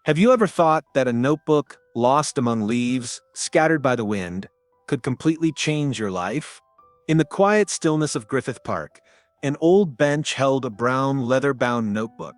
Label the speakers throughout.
Speaker 1: Have you ever thought that a notebook lost among leaves, scattered by the wind, could completely change your life? In the quiet stillness of Griffith Park, an old bench held a brown leather-bound notebook,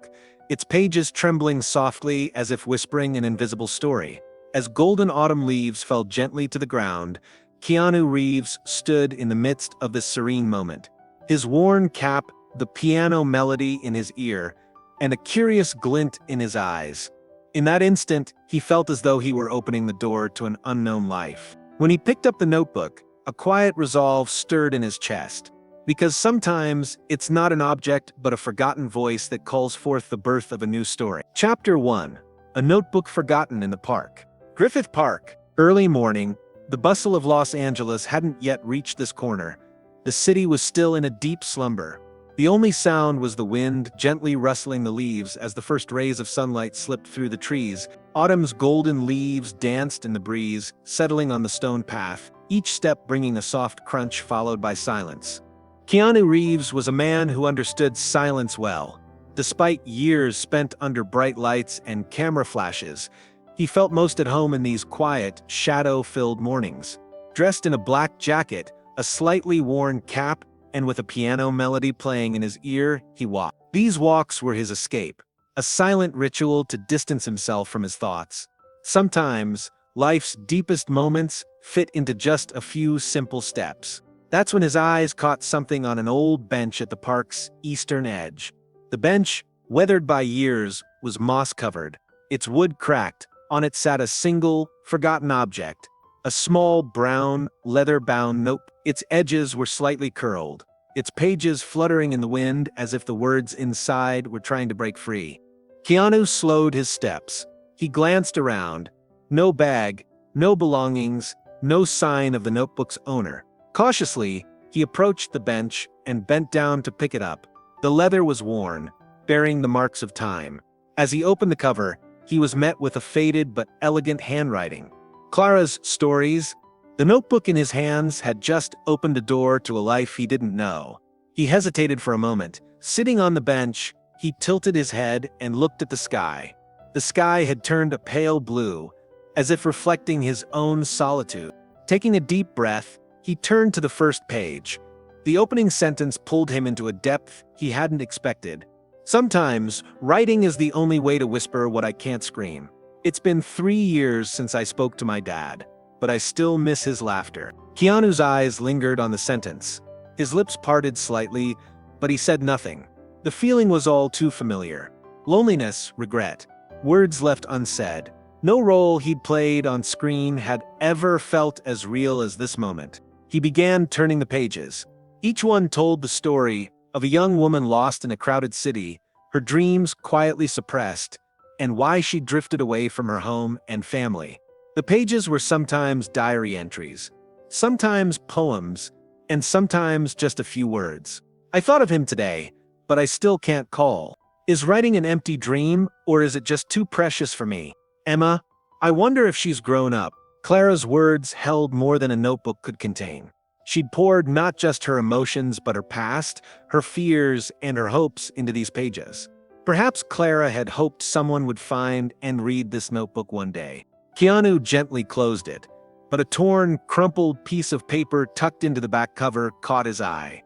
Speaker 1: its pages trembling softly as if whispering an invisible story. As golden autumn leaves fell gently to the ground, Keanu Reeves stood in the midst of this serene moment. His worn cap, the piano melody in his ear, and a curious glint in his eyes. In that instant, he felt as though he were opening the door to an unknown life. When he picked up the notebook, a quiet resolve stirred in his chest. Because sometimes it's not an object but a forgotten voice that calls forth the birth of a new story. Chapter 1. A Notebook Forgotten in the Park. Griffith Park. Early morning. The bustle of Los Angeles hadn't yet reached this corner. The city was still in a deep slumber. The only sound was the wind gently rustling the leaves as the first rays of sunlight slipped through the trees. Autumn's golden leaves danced in the breeze, settling on the stone path, each step bringing a soft crunch followed by silence. Keanu Reeves was a man who understood silence well. Despite years spent under bright lights and camera flashes, he felt most at home in these quiet, shadow-filled mornings. Dressed in a black jacket, a slightly worn cap, and with a piano melody playing in his ear, he walked. These walks were his escape, a silent ritual to distance himself from his thoughts. Sometimes, life's deepest moments fit into just a few simple steps. That's when his eyes caught something on an old bench at the park's eastern edge. The bench, weathered by years, was moss-covered, its wood cracked. On it sat a single, forgotten object, a small brown, leather-bound notebook. Its edges were slightly curled, its pages fluttering in the wind as if the words inside were trying to break free. Keanu slowed his steps. He glanced around. No bag, no belongings, no sign of the notebook's owner. Cautiously, he approached the bench and bent down to pick it up. The leather was worn, bearing the marks of time. As he opened the cover, he was met with a faded but elegant handwriting. Clara's stories. The notebook in his hands had just opened a door to a life he didn't know. He hesitated for a moment. Sitting on the bench, he tilted his head and looked at the sky. The sky had turned a pale blue, as if reflecting his own solitude. Taking a deep breath, he turned to the first page. The opening sentence pulled him into a depth he hadn't expected. Sometimes, writing is the only way to whisper what I can't scream. It's been 3 years since I spoke to my dad, but I still miss his laughter. Keanu's eyes lingered on the sentence. His lips parted slightly, but he said nothing. The feeling was all too familiar. Loneliness, regret, words left unsaid. No role he'd played on screen had ever felt as real as this moment. He began turning the pages. Each one told the story of a young woman lost in a crowded city, her dreams quietly suppressed, and why she drifted away from her home and family. The pages were sometimes diary entries, sometimes poems, and sometimes just a few words. I thought of him today, but I still can't call. Is writing an empty dream, or is it just too precious for me? Emma, I wonder if she's grown up. Clara's words held more than a notebook could contain. She'd poured not just her emotions but her past, her fears, and her hopes into these pages. Perhaps Clara had hoped someone would find and read this notebook one day. Keanu gently closed it, but a torn, crumpled piece of paper tucked into the back cover caught his eye.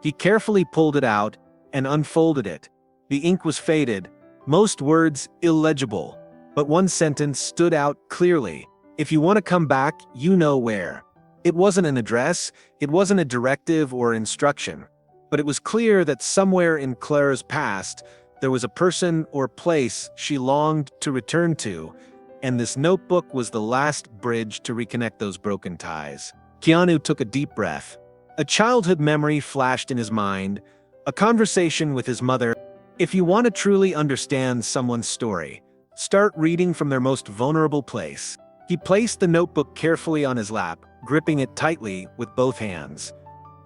Speaker 1: He carefully pulled it out and unfolded it. The ink was faded, most words illegible, but one sentence stood out clearly. If you want to come back, you know where. It wasn't an address, it wasn't a directive or instruction, but it was clear that somewhere in Clara's past, there was a person or place she longed to return to, and this notebook was the last bridge to reconnect those broken ties. Keanu took a deep breath. A childhood memory flashed in his mind, a conversation with his mother. If you want to truly understand someone's story, start reading from their most vulnerable place. He placed the notebook carefully on his lap, gripping it tightly with both hands.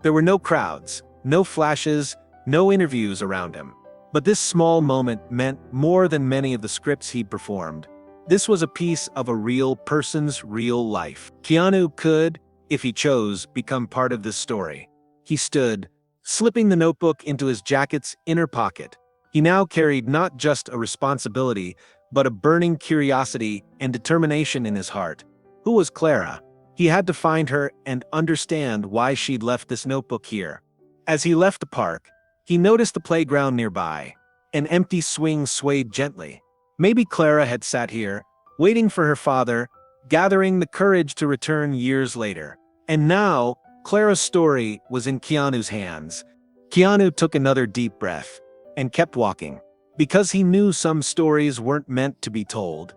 Speaker 1: There were no crowds, no flashes, no interviews around him. But this small moment meant more than many of the scripts he'd performed. This was a piece of a real person's real life. Keanu could, if he chose, become part of this story. He stood, slipping the notebook into his jacket's inner pocket. He now carried not just a responsibility, but a burning curiosity and determination in his heart. Who was Clara? He had to find her and understand why she'd left this notebook here. As he left the park, he noticed the playground nearby. An empty swing swayed gently. Maybe Clara had sat here, waiting for her father, gathering the courage to return years later. And now, Clara's story was in Keanu's hands. Keanu took another deep breath and kept walking, because he knew some stories weren't meant to be told.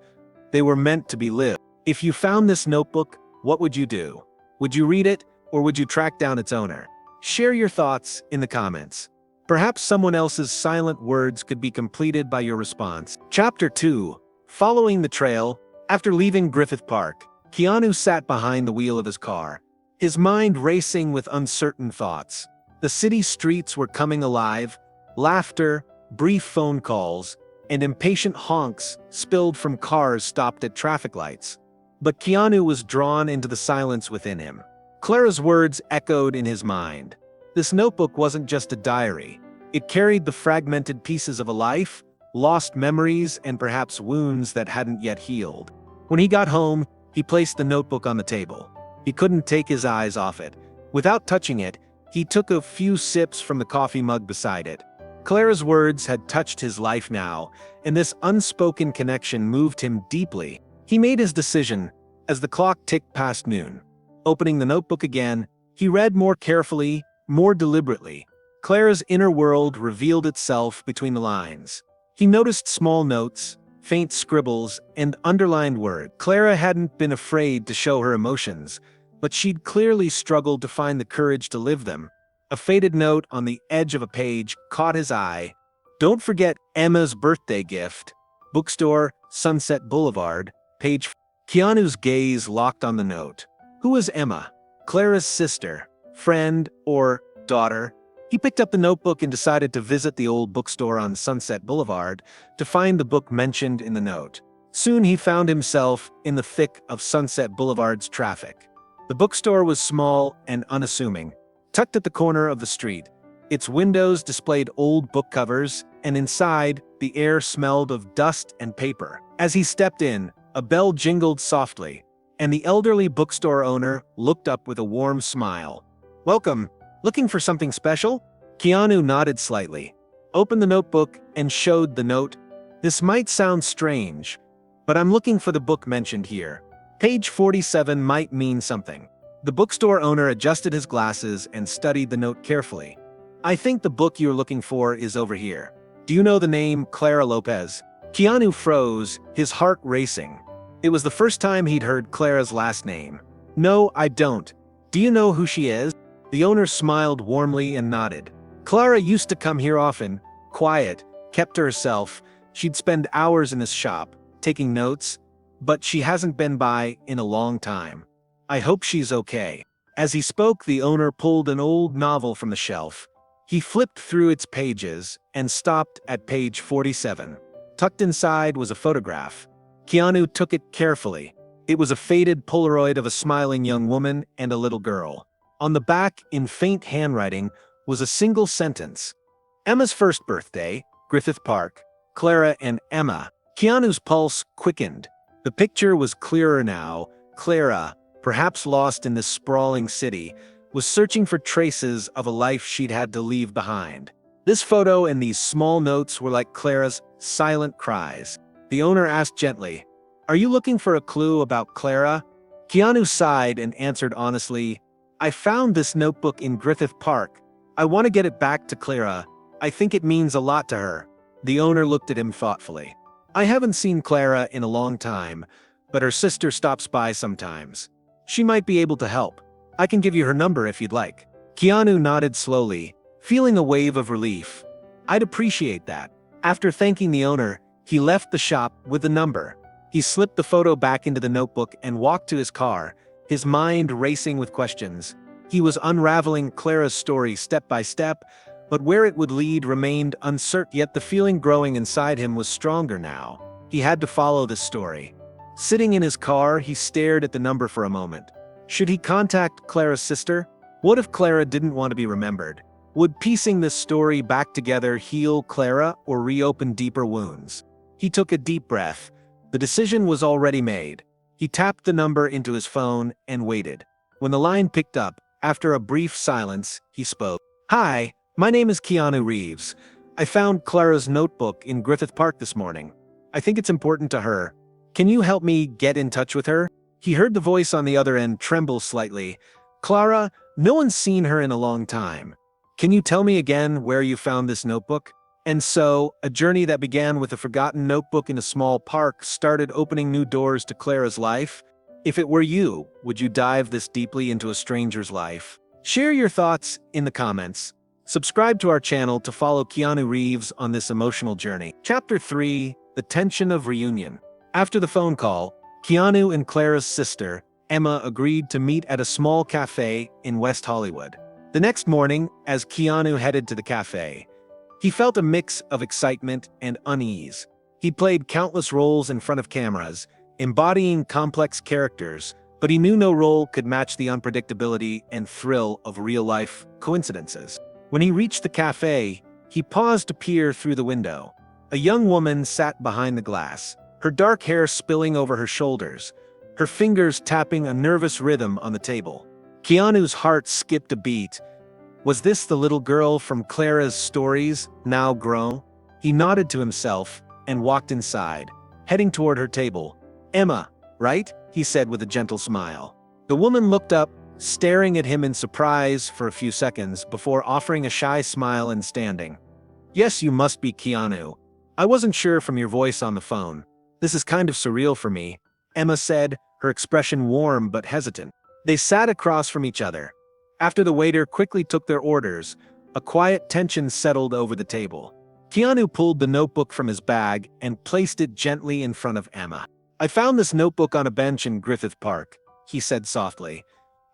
Speaker 1: They were meant to be lived. If you found this notebook, what would you do? Would you read it, or would you track down its owner? Share your thoughts in the comments. Perhaps someone else's silent words could be completed by your response. Chapter 2. Following the trail. After leaving Griffith Park, Keanu sat behind the wheel of his car, his mind racing with uncertain thoughts. The city streets were coming alive. Laughter, brief phone calls, and impatient honks spilled from cars stopped at traffic lights. But Keanu was drawn into the silence within him. Clara's words echoed in his mind. This notebook wasn't just a diary. It carried the fragmented pieces of a life, lost memories, and perhaps wounds that hadn't yet healed. When he got home, he placed the notebook on the table. He couldn't take his eyes off it. Without touching it, he took a few sips from the coffee mug beside it. Clara's words had touched his life now, and this unspoken connection moved him deeply. He made his decision as the clock ticked past noon. Opening the notebook again, he read more carefully, more deliberately. Clara's inner world revealed itself between the lines. He noticed small notes, faint scribbles, and underlined words. Clara hadn't been afraid to show her emotions, but she'd clearly struggled to find the courage to live them. A faded note on the edge of a page caught his eye. Don't forget Emma's birthday gift. Bookstore, Sunset Boulevard, page. Keanu's gaze locked on the note. Who was Emma? Clara's sister, friend, or daughter? He picked up the notebook and decided to visit the old bookstore on Sunset Boulevard to find the book mentioned in the note. Soon he found himself in the thick of Sunset Boulevard's traffic. The bookstore was small and unassuming, tucked at the corner of the street. Its windows displayed old book covers, and inside, the air smelled of dust and paper. As he stepped in, a bell jingled softly, and the elderly bookstore owner looked up with a warm smile. Welcome. Looking for something special? Keanu nodded slightly, opened the notebook, and showed the note. This might sound strange, but I'm looking for the book mentioned here. Page 47 might mean something. The bookstore owner adjusted his glasses and studied the note carefully. I think the book you're looking for is over here. Do you know the name Clara Lopez? Keanu froze, his heart racing. It was the first time he'd heard Clara's last name. No, I don't. Do you know who she is? The owner smiled warmly and nodded. Clara used to come here often, quiet, kept to herself. She'd spend hours in his shop, taking notes, but she hasn't been by in a long time. I hope she's okay. As he spoke, the owner pulled an old novel from the shelf. He flipped through its pages and stopped at page 47. Tucked inside was a photograph. Keanu took it carefully. It was a faded Polaroid of a smiling young woman and a little girl. On the back, in faint handwriting, was a single sentence. Emma's first birthday, Griffith Park, Clara and Emma. Keanu's pulse quickened. The picture was clearer now. Clara, perhaps lost in this sprawling city, was searching for traces of a life she'd had to leave behind. This photo and these small notes were like Clara's silent cries. The owner asked gently, "Are you looking for a clue about Clara?" Keanu sighed and answered honestly, "I found this notebook in Griffith Park. I want to get it back to Clara. I think it means a lot to her." The owner looked at him thoughtfully. "I haven't seen Clara in a long time, but her sister stops by sometimes. She might be able to help. I can give you her number if you'd like." Keanu nodded slowly, feeling a wave of relief. "I'd appreciate that." After thanking the owner, he left the shop with the number. He slipped the photo back into the notebook and walked to his car, his mind racing with questions. He was unraveling Clara's story step by step, but where it would lead remained uncertain. Yet the feeling growing inside him was stronger now. He had to follow this story. Sitting in his car, he stared at the number for a moment. Should he contact Clara's sister? What if Clara didn't want to be remembered? Would piecing this story back together heal Clara or reopen deeper wounds? He took a deep breath. The decision was already made. He tapped the number into his phone and waited. When the line picked up, after a brief silence, he spoke. "Hi, my name is Keanu Reeves. I found Clara's notebook in Griffith Park this morning. I think it's important to her. Can you help me get in touch with her?" He heard the voice on the other end tremble slightly. "Clara, no one's seen her in a long time. Can you tell me again where you found this notebook?" And so, a journey that began with a forgotten notebook in a small park started opening new doors to Clara's life. If it were you, would you dive this deeply into a stranger's life? Share your thoughts in the comments. Subscribe to our channel to follow Keanu Reeves on this emotional journey. Chapter 3: The Tension of Reunion. After the phone call, Keanu and Clara's sister, Emma, agreed to meet at a small cafe in West Hollywood. The next morning, as Keanu headed to the cafe, he felt a mix of excitement and unease. He played countless roles in front of cameras, embodying complex characters, but he knew no role could match the unpredictability and thrill of real-life coincidences. When he reached the cafe, he paused to peer through the window. A young woman sat behind the glass, her dark hair spilling over her shoulders, her fingers tapping a nervous rhythm on the table. Keanu's heart skipped a beat. Was this the little girl from Clara's stories, now grown? He nodded to himself and walked inside, heading toward her table. "Emma, right?" he said with a gentle smile. The woman looked up, staring at him in surprise for a few seconds before offering a shy smile and standing. "Yes, you must be Keanu. I wasn't sure from your voice on the phone. This is kind of surreal for me," Emma said, her expression warm but hesitant. They sat across from each other. After the waiter quickly took their orders, a quiet tension settled over the table. Keanu pulled the notebook from his bag and placed it gently in front of Emma. "I found this notebook on a bench in Griffith Park," he said softly.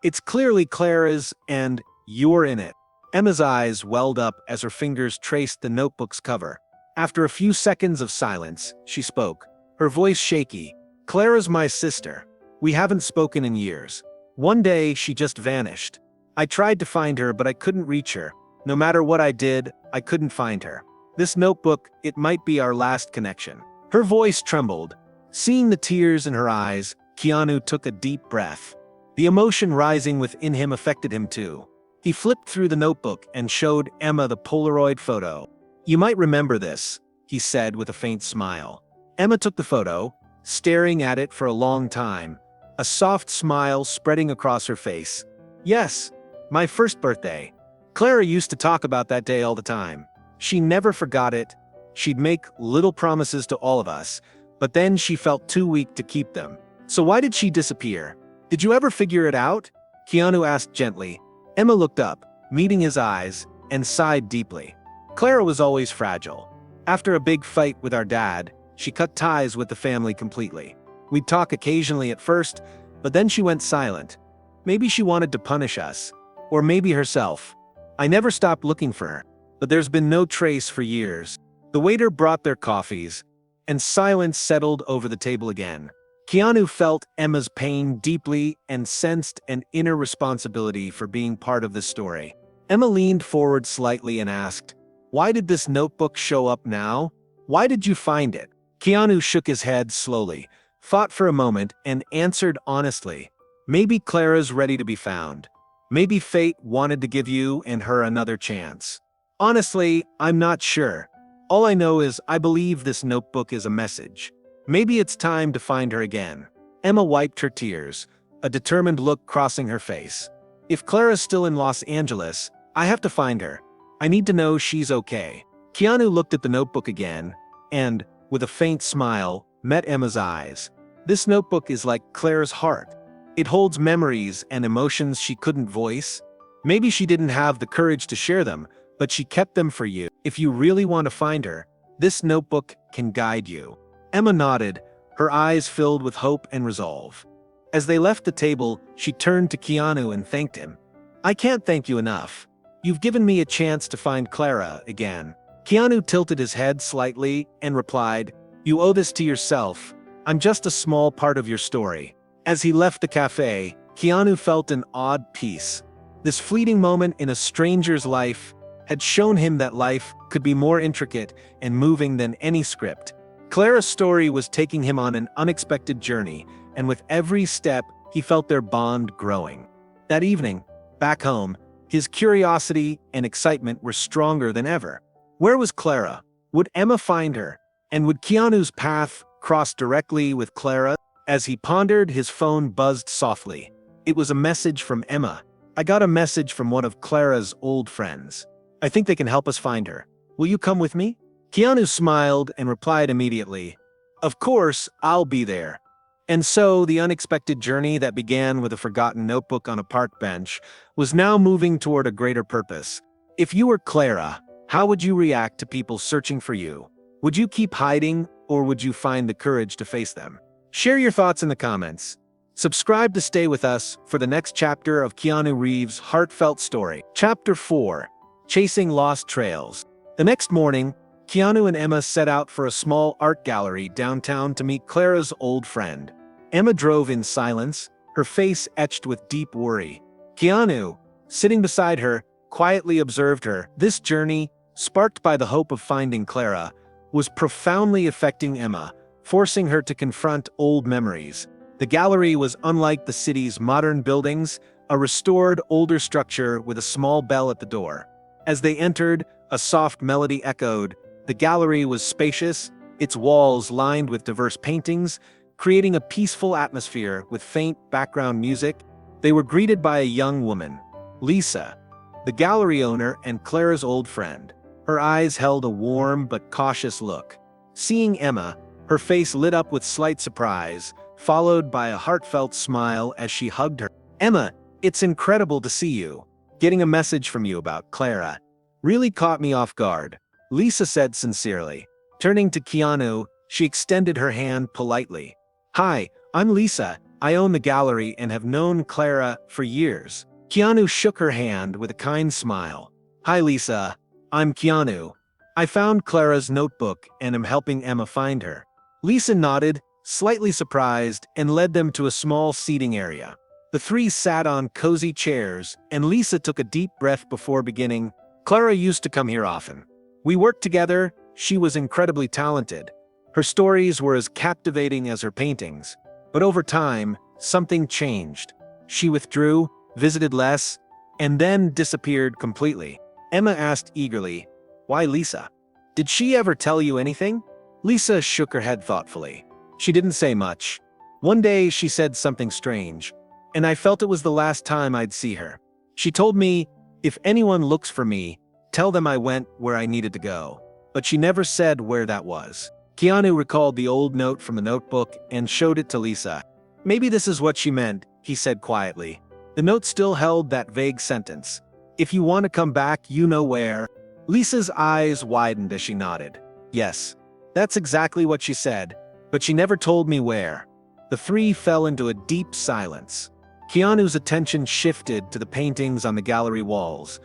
Speaker 1: "It's clearly Clara's, and you're in it." Emma's eyes welled up as her fingers traced the notebook's cover. After a few seconds of silence, she spoke, her voice shaky. "Clara's my sister. We haven't spoken in years. One day, she just vanished. I tried to find her, but I couldn't reach her. No matter what I did, I couldn't find her. This notebook, it might be our last connection." Her voice trembled. Seeing the tears in her eyes, Keanu took a deep breath. The emotion rising within him affected him too. He flipped through the notebook and showed Emma the Polaroid photo. "You might remember this," he said with a faint smile. Emma took the photo, staring at it for a long time, a soft smile spreading across her face. "Yes, my first birthday. Clara used to talk about that day all the time. She never forgot it. She'd make little promises to all of us, but then she felt too weak to keep them. So why did she disappear? Did you ever figure it out?" Keanu asked gently. Emma looked up, meeting his eyes, and sighed deeply. "Clara was always fragile. After a big fight with our dad, she cut ties with the family completely. We'd talk occasionally at first, but then she went silent. Maybe she wanted to punish us, or maybe herself. I never stopped looking for her, but there's been no trace for years." The waiter brought their coffees, and silence settled over the table again. Keanu felt Emma's pain deeply and sensed an inner responsibility for being part of the story. Emma leaned forward slightly and asked, "Why did this notebook show up now? Why did you find it?" Keanu shook his head slowly, thought for a moment, and answered honestly, "Maybe Clara's ready to be found. Maybe fate wanted to give you and her another chance. Honestly, I'm not sure. All I know is I believe this notebook is a message. Maybe it's time to find her again." Emma wiped her tears, a determined look crossing her face. "If Clara's still in Los Angeles, I have to find her. I need to know she's okay." Keanu looked at the notebook again, and, with a faint smile, met Emma's eyes. "This notebook is like Clara's heart. It holds memories and emotions she couldn't voice. Maybe she didn't have the courage to share them, but she kept them for you. If you really want to find her, this notebook can guide you." Emma nodded, her eyes filled with hope and resolve. As they left the table, she turned to Keanu and thanked him. "I can't thank you enough. You've given me a chance to find Clara again." Keanu tilted his head slightly and replied, "You owe this to yourself. I'm just a small part of your story." As he left the cafe, Keanu felt an odd peace. This fleeting moment in a stranger's life had shown him that life could be more intricate and moving than any script. Clara's story was taking him on an unexpected journey, and with every step, he felt their bond growing. That evening, back home, his curiosity and excitement were stronger than ever. Where was Clara? Would Emma find her? And would Keanu's path cross directly with Clara? As he pondered, his phone buzzed softly. It was a message from Emma. "I got a message from one of Clara's old friends. I think they can help us find her. Will you come with me?" Keanu smiled and replied immediately, "Of course, I'll be there." And so, the unexpected journey that began with a forgotten notebook on a park bench was now moving toward a greater purpose. If you were Clara, how would you react to people searching for you? Would you keep hiding, or would you find the courage to face them? Share your thoughts in the comments. Subscribe to stay with us for the next chapter of Keanu Reeves' heartfelt story. Chapter 4: Chasing Lost Trails. The next morning, Keanu and Emma set out for a small art gallery downtown to meet Clara's old friend. Emma drove in silence, her face etched with deep worry. Keanu, sitting beside her, quietly observed her. This journey, sparked by the hope of finding Clara, was profoundly affecting Emma, forcing her to confront old memories. The gallery was unlike the city's modern buildings, a restored, older structure with a small bell at the door. As they entered, a soft melody echoed. The gallery was spacious, its walls lined with diverse paintings, creating a peaceful atmosphere with faint background music. They were greeted by a young woman, Lisa, the gallery owner and Clara's old friend. Her eyes held a warm but cautious look. Seeing Emma, her face lit up with slight surprise, followed by a heartfelt smile as she hugged her. "Emma, it's incredible to see you. Getting a message from you about Clara really caught me off guard," Lisa said sincerely. Turning to Keanu, she extended her hand politely. "Hi, I'm Lisa. I own the gallery and have known Clara for years." Keanu shook her hand with a kind smile. "Hi Lisa, I'm Keanu. I found Clara's notebook and am helping Emma find her." Lisa nodded, slightly surprised, and led them to a small seating area. The three sat on cozy chairs, and Lisa took a deep breath before beginning. "Clara used to come here often. We worked together. She was incredibly talented. Her stories were as captivating as her paintings. But over time, something changed. She withdrew, visited less, and then disappeared completely." Emma asked eagerly, "Why Lisa? Did she ever tell you anything?" Lisa shook her head thoughtfully. "She didn't say much. One day she said something strange, and I felt it was the last time I'd see her. She told me, if anyone looks for me, tell them I went where I needed to go. But she never said where that was." Keanu recalled the old note from the notebook and showed it to Lisa. "Maybe this is what she meant," he said quietly. The note still held that vague sentence. "If you want to come back, you know where." Lisa's eyes widened as she nodded. "Yes, that's exactly what she said, but she never told me where." The three fell into a deep silence. Keanu's attention shifted to the paintings on the gallery walls.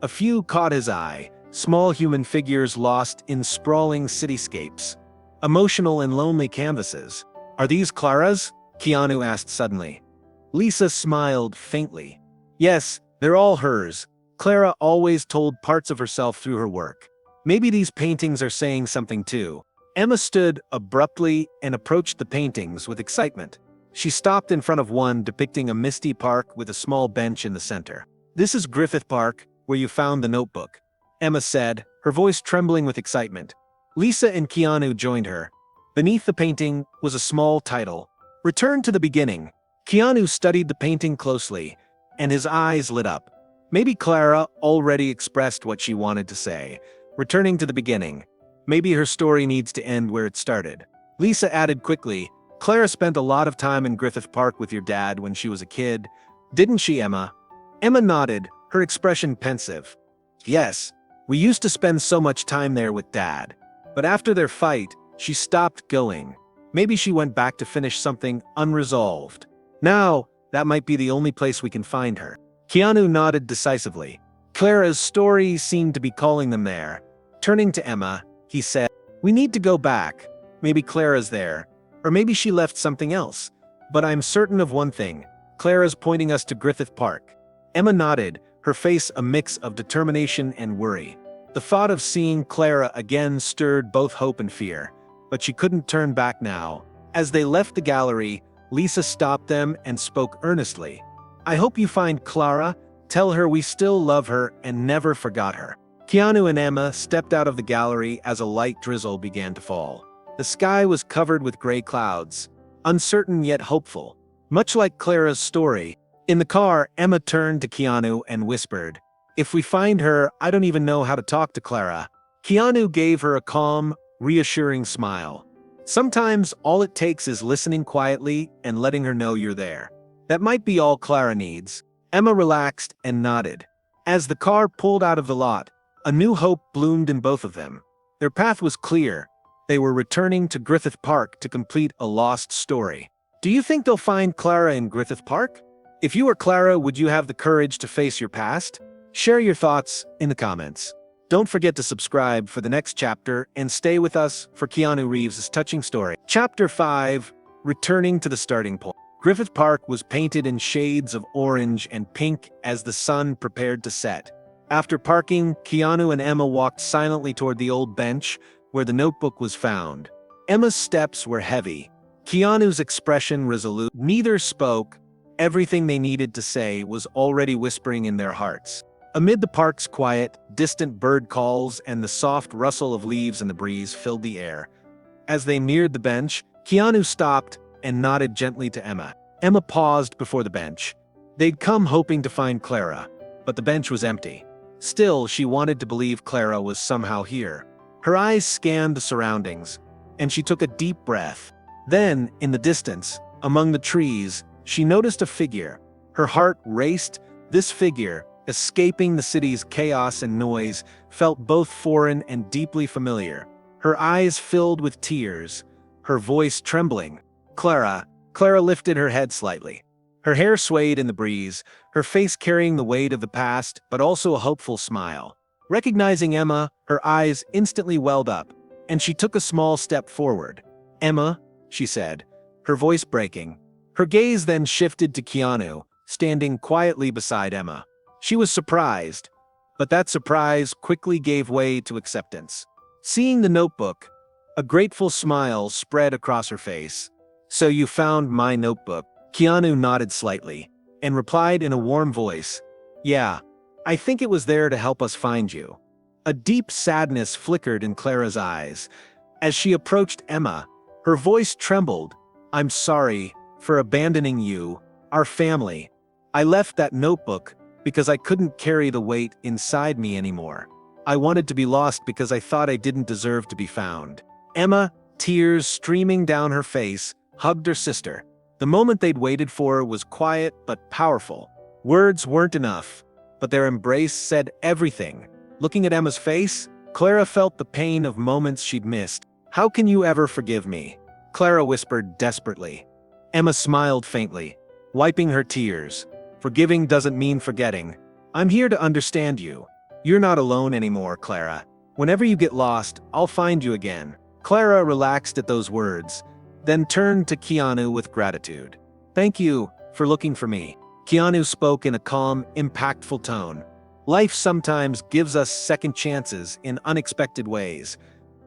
Speaker 1: A few caught his eye, small human figures lost in sprawling cityscapes. Emotional and lonely canvases. "Are these Clara's?" Keanu asked suddenly. Lisa smiled faintly. "Yes, they're all hers. Clara always told parts of herself through her work. Maybe these paintings are saying something too." Emma stood abruptly and approached the paintings with excitement. She stopped in front of one depicting a misty park with a small bench in the center. "This is Griffith Park, where you found the notebook," Emma said, her voice trembling with excitement. Lisa and Keanu joined her. Beneath the painting was a small title, "Return to the Beginning." Keanu studied the painting closely, and his eyes lit up. Maybe Clara already expressed what she wanted to say. Returning to the beginning. Maybe her story needs to end where it started. Lisa added quickly, "Clara spent a lot of time in Griffith Park with your dad when she was a kid. Didn't she, Emma?" Emma nodded, her expression pensive. "Yes, we used to spend so much time there with Dad. But after their fight, she stopped going. Maybe she went back to finish something unresolved. Now, that might be the only place we can find her." Keanu nodded decisively. Clara's story seemed to be calling them there. Turning to Emma, he said, "We need to go back. Maybe Clara's there. Or maybe she left something else. But I'm certain of one thing. Clara's pointing us to Griffith Park." Emma nodded, her face a mix of determination and worry. The thought of seeing Clara again stirred both hope and fear. but she couldn't turn back now. As they left the gallery, Lisa stopped them and spoke earnestly. "I hope you find Clara. Tell her we still love her and never forgot her." Keanu and Emma stepped out of the gallery as a light drizzle began to fall. The sky was covered with gray clouds, uncertain yet hopeful, much like Clara's story. In the car, Emma turned to Keanu and whispered, "If we find her, I don't even know how to talk to Clara." Keanu gave her a calm, reassuring smile. Sometimes all it takes is listening quietly and letting her know you're there. That might be all Clara needs. Emma relaxed and nodded. As the car pulled out of the lot, a new hope bloomed in both of them. Their path was clear. They were returning to Griffith Park to complete a lost story. Do you think they'll find Clara in Griffith Park? If you were Clara, would you have the courage to face your past? Share your thoughts in the comments. Don't forget to subscribe for the next chapter and stay with us for Keanu Reeves' touching story. Chapter 5: Returning to the Starting Point. Griffith Park was painted in shades of orange and pink as the sun prepared to set. After parking, Keanu and Emma walked silently toward the old bench where the notebook was found. Emma's steps were heavy, Keanu's expression resolute. Neither spoke. Everything they needed to say was already whispering in their hearts. Amid the park's quiet, distant bird calls and the soft rustle of leaves in the breeze filled the air. As they neared the bench, Keanu stopped and nodded gently to Emma. Emma paused before the bench. They'd come hoping to find Clara, but the bench was empty. Still, she wanted to believe Clara was somehow here. Her eyes scanned the surroundings, and she took a deep breath. Then, in the distance, among the trees, she noticed a figure. Her heart raced. This figure, escaping the city's chaos and noise, felt both foreign and deeply familiar. Her eyes filled with tears, her voice trembling. "Clara." Clara lifted her head slightly. Her hair swayed in the breeze, her face carrying the weight of the past, but also a hopeful smile. Recognizing Emma, her eyes instantly welled up, and she took a small step forward. "Emma," she said, her voice breaking. Her gaze then shifted to Keanu, standing quietly beside Emma. She was surprised, but that surprise quickly gave way to acceptance. Seeing the notebook, a grateful smile spread across her face. "So you found my notebook?" Keanu nodded slightly, and replied in a warm voice, "Yeah, I think it was there to help us find you." A deep sadness flickered in Clara's eyes. As she approached Emma, her voice trembled. "I'm sorry for abandoning you, our family. I left that notebook because I couldn't carry the weight inside me anymore. I wanted to be lost because I thought I didn't deserve to be found." Emma, tears streaming down her face, hugged her sister. The moment they'd waited for was quiet but powerful. Words weren't enough, but their embrace said everything. Looking at Emma's face, Clara felt the pain of moments she'd missed. "How can you ever forgive me?" Clara whispered desperately. Emma smiled faintly, wiping her tears. "Forgiving doesn't mean forgetting. I'm here to understand you. You're not alone anymore, Clara. Whenever you get lost, I'll find you again." Clara relaxed at those words, then turned to Keanu with gratitude. "Thank you for looking for me." Keanu spoke in a calm, impactful tone. "Life sometimes gives us second chances in unexpected ways.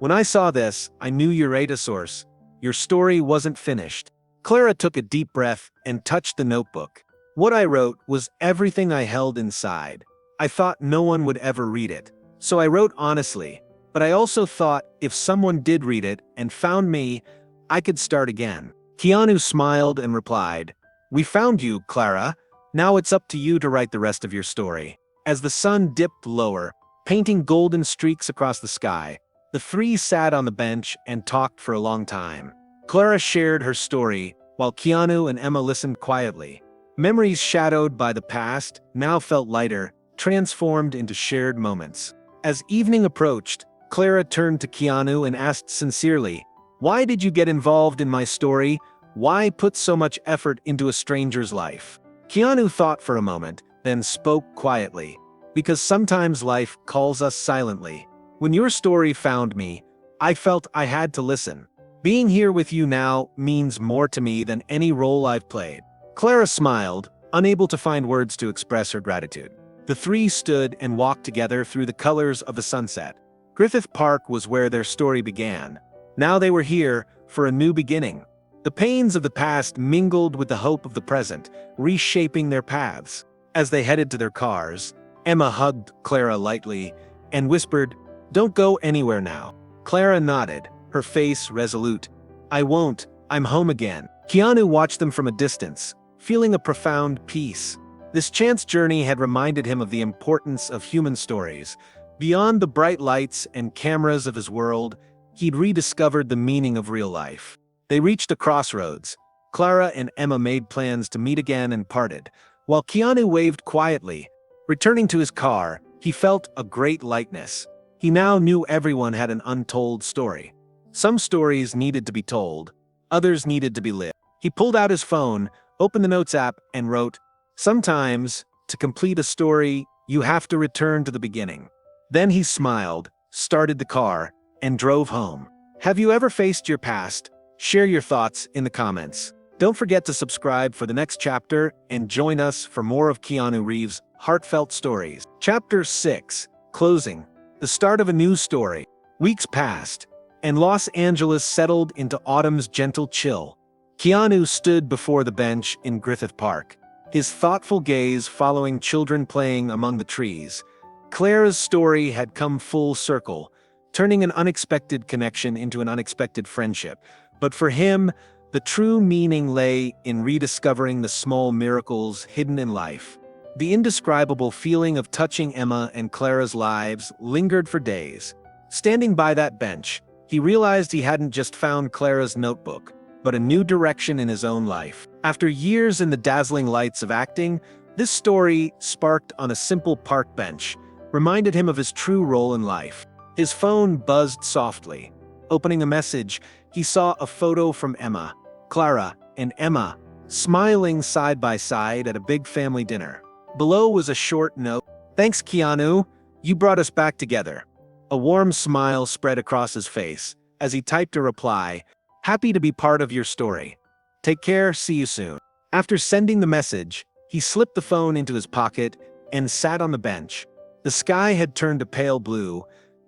Speaker 1: When I saw this, I knew you're a source. Your story wasn't finished." Clara took a deep breath and touched the notebook. "What I wrote was everything I held inside. I thought no one would ever read it, so I wrote honestly. But I also thought if someone did read it and found me, I could start again." Keanu smiled and replied, "We found you, Clara. Now it's up to you to write the rest of your story." As the sun dipped lower, painting golden streaks across the sky, the three sat on the bench and talked for a long time. Clara shared her story, while Keanu and Emma listened quietly. Memories shadowed by the past now felt lighter, transformed into shared moments. As evening approached, Clara turned to Keanu and asked sincerely, "Why did you get involved in my story? Why put so much effort into a stranger's life?" Keanu thought for a moment, then spoke quietly. "Because sometimes life calls us silently. When your story found me, I felt I had to listen. Being here with you now means more to me than any role I've played." Clara smiled, unable to find words to express her gratitude. The three stood and walked together through the colors of the sunset. Griffith Park was where their story began, Now they were here for a new beginning. The pains of the past mingled with the hope of the present, reshaping their paths. As they headed to their cars, Emma hugged Clara lightly and whispered, "Don't go anywhere now." Clara nodded, her face resolute. "I won't, I'm home again." Keanu watched them from a distance, feeling a profound peace. This chance journey had reminded him of the importance of human stories. Beyond the bright lights and cameras of his world, he'd rediscovered the meaning of real life. They reached a crossroads. Clara and Emma made plans to meet again and parted, while Keanu waved quietly. Returning to his car, he felt a great lightness. He now knew everyone had an untold story. Some stories needed to be told, others needed to be lived. He pulled out his phone, opened the Notes app, and wrote, "Sometimes, to complete a story, you have to return to the beginning." Then he smiled, started the car, and drove home. Have you ever faced your past? Share your thoughts in the comments. Don't forget to subscribe for the next chapter and join us for more of Keanu Reeves' heartfelt stories. Chapter 6, Closing. The start of a new story. Weeks passed, and Los Angeles settled into autumn's gentle chill. Keanu stood before the bench in Griffith Park, his thoughtful gaze following children playing among the trees. Clara's story had come full circle, turning an unexpected connection into an unexpected friendship. But for him, the true meaning lay in rediscovering the small miracles hidden in life. The indescribable feeling of touching Emma and Clara's lives lingered for days. Standing by that bench, he realized he hadn't just found Clara's notebook, but a new direction in his own life. After years in the dazzling lights of acting, this story, sparked on a simple park bench, reminded him of his true role in life. His phone buzzed softly. Opening a message, he saw a photo from Emma, Clara, and Emma, smiling side by side at a big family dinner. Below was a short note. "Thanks, Keanu. You brought us back together." A warm smile spread across his face as he typed a reply, "Happy to be part of your story. Take care, see you soon." After sending the message, he slipped the phone into his pocket and sat on the bench. The sky had turned a pale blue,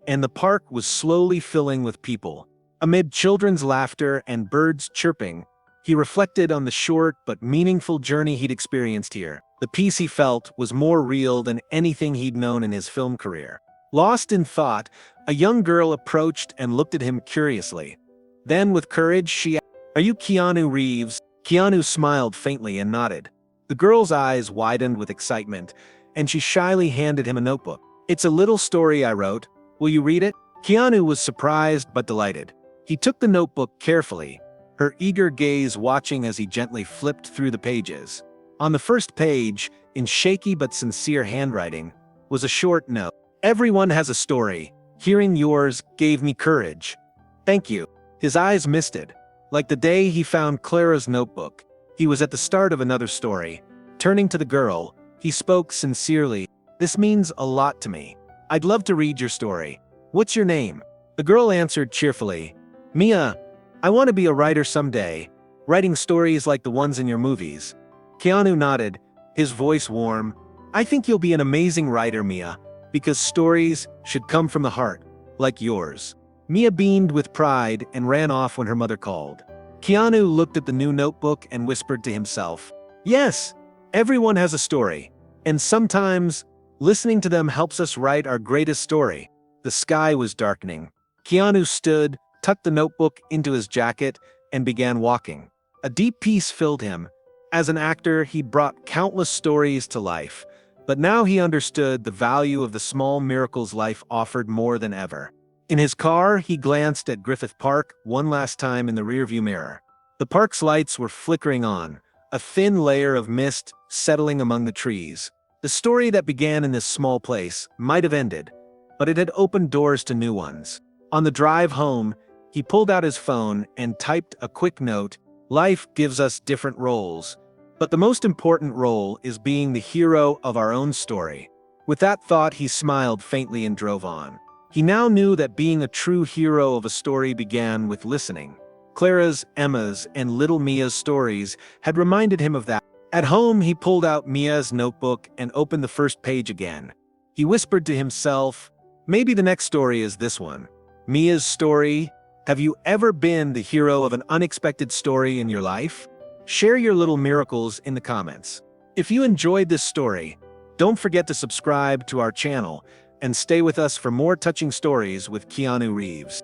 Speaker 1: and the park was slowly filling with people. Amid children's laughter and birds chirping, he reflected on the short but meaningful journey he'd experienced here. The peace he felt was more real than anything he'd known in his film career. Lost in thought, a young girl approached and looked at him curiously. Then, with courage, she asked, "Are you Keanu Reeves?" Keanu smiled faintly and nodded. The girl's eyes widened with excitement, and she shyly handed him a notebook. "It's a little story I wrote. Will you read it?" Keanu was surprised but delighted. He took the notebook carefully, her eager gaze watching as he gently flipped through the pages. On the first page, in shaky but sincere handwriting, was a short note. "Everyone has a story. Hearing yours gave me courage. Thank you." His eyes misted. Like the day he found Clara's notebook, he was at the start of another story. Turning to the girl, he spoke sincerely, "This means a lot to me. I'd love to read your story. What's your name?" The girl answered cheerfully, "Mia. I want to be a writer someday, writing stories like the ones in your movies." Keanu nodded, his voice warm. "I think you'll be an amazing writer, Mia, because stories should come from the heart, like yours." Mia beamed with pride and ran off when her mother called. Keanu looked at the new notebook and whispered to himself, "Yes, everyone has a story, and sometimes listening to them helps us write our greatest story." The sky was darkening. Keanu stood, tucked the notebook into his jacket, and began walking. A deep peace filled him. As an actor, he'd brought countless stories to life, but now he understood the value of the small miracles life offered more than ever. In his car, he glanced at Griffith Park one last time in the rearview mirror. The park's lights were flickering on, a thin layer of mist settling among the trees. The story that began in this small place might have ended, but it had opened doors to new ones. On the drive home, he pulled out his phone and typed a quick note. "Life gives us different roles, but the most important role is being the hero of our own story." With that thought, he smiled faintly and drove on. He now knew that being a true hero of a story began with listening. Clara's, Emma's, and little Mia's stories had reminded him of that. At home, he pulled out Mia's notebook and opened the first page again. He whispered to himself, "Maybe the next story is this one." Mia's story, Have you ever been the hero of an unexpected story in your life? Share your little miracles in the comments. If you enjoyed this story, don't forget to subscribe to our channel and stay with us for more touching stories with Keanu Reeves.